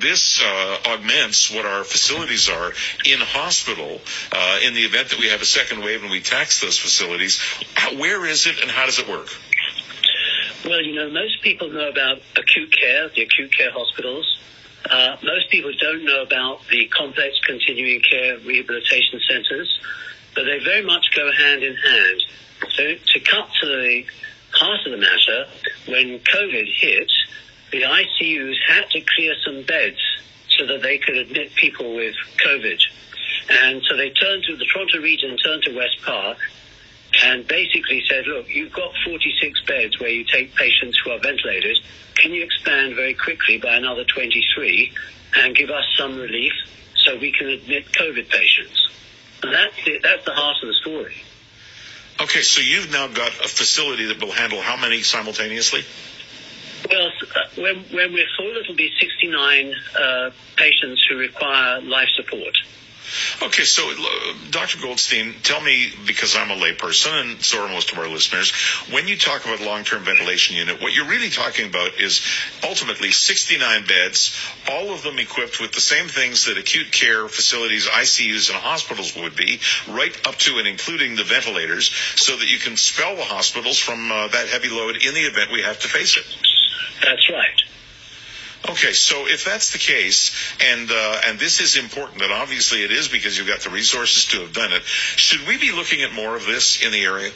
this augments what our facilities are in hospital in the event that we have a second wave and we tax those facilities. Where is it and how does it work? Well, most people know about acute care, the acute care hospitals. Most people don't know about the complex continuing care rehabilitation centres, but they very much go hand in hand. So to cut to the heart of the matter, when COVID hit, the ICUs had to clear some beds so that they could admit people with COVID. And so they turned to the Toronto region, turned to West Park, and basically said, look, you've got 46 beds where you take patients who are ventilated. Can you expand very quickly by another 23 and give us some relief so we can admit COVID patients? And that's the heart of the story. Okay, so you've now got a facility that will handle how many simultaneously? Well, when we're full, it'll be 69 patients who require life support. Okay, so Dr. Goldstein, tell me, because I'm a layperson and so are most of our listeners, when you talk about long-term ventilation unit, what you're really talking about is ultimately 69 beds, all of them equipped with the same things that acute care facilities, ICUs, and hospitals would be, right up to and including the ventilators, so that you can spell the hospitals from that heavy load in the event we have to face it. That's right. Okay, so if that's the case, and this is important, and obviously it is because you've got the resources to have done it, should we be looking at more of this in the area?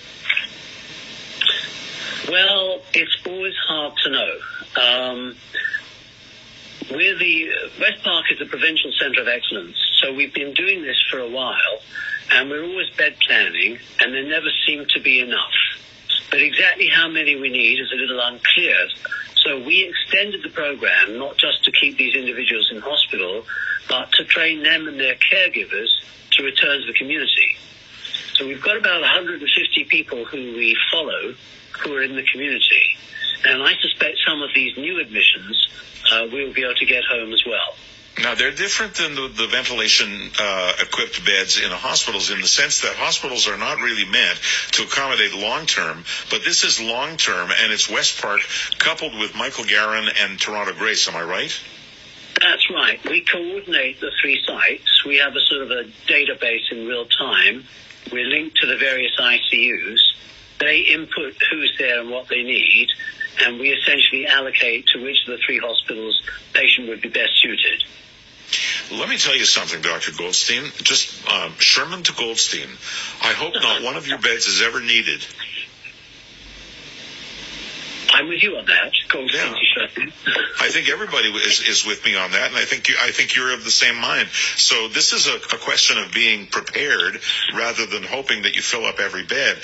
Well, it's always hard to know. West Park is a provincial centre of excellence, so we've been doing this for a while, and we're always bed planning, and there never seem to be enough. But exactly how many we need is a little unclear. So we extended the program not just to keep these individuals in hospital, but to train them and their caregivers to return to the community. So we've got about 150 people who we follow who are in the community. And I suspect some of these new admissions we'll be able to get home as well. Now, they're different than the ventilation-equipped beds in the hospitals in the sense that hospitals are not really meant to accommodate long-term, but this is long-term, and it's West Park coupled with Michael Garron and Toronto Grace. Am I right? That's right. We coordinate the three sites. We have a sort of a database in real time. We're linked to the various ICUs. They input who's there and what they need, and we essentially allocate to which of the three hospitals patient would be best suited. Let me tell you something, Dr. Goldstein. Just Shurman to Goldstein. I hope not one of your beds is ever needed. I'm with you on that, Goldstein. Yeah. I think everybody is with me on that, and I think you're of the same mind. So this is a question of being prepared rather than hoping that you fill up every bed.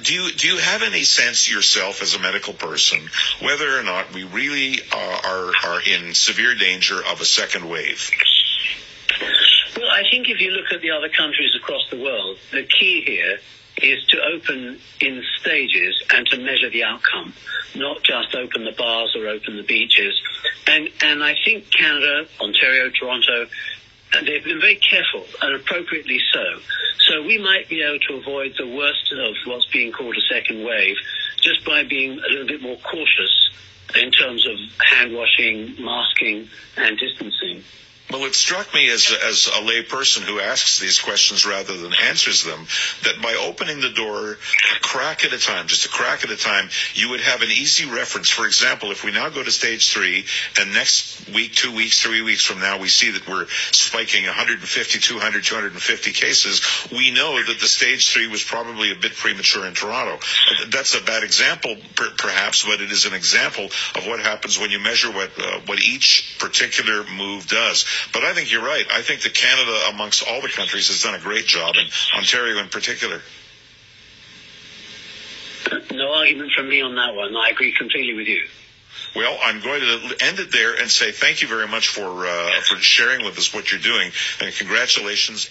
Do you have any sense yourself as a medical person whether or not we really are in severe danger of a second wave? Well, I think if you look at the other countries across the world, the key here is to open in stages and to measure the outcome, not just open the bars or open the beaches. And I think Canada, Ontario, Toronto, they've been very careful, and appropriately so. So we might be able to avoid the worst of what's being called a second wave just by being a little bit more cautious in terms of hand washing, masking, and distancing. Well, it struck me as a lay person who asks these questions rather than answers them, that by opening the door a crack at a time, just a crack at a time, you would have an easy reference. For example, if we now go to stage 3 and next week, 2 weeks, 3 weeks from now, we see that we're spiking 150, 200, 250 cases, we know that the stage 3 was probably a bit premature in Toronto. That's a bad example, perhaps, but it is an example of what happens when you measure what each particular move does. But I think you're right. I think that Canada, amongst all the countries, has done a great job, and Ontario in particular. No argument from me on that one. I agree completely with you. Well, I'm going to end it there and say thank you very much for sharing with us what you're doing, and congratulations.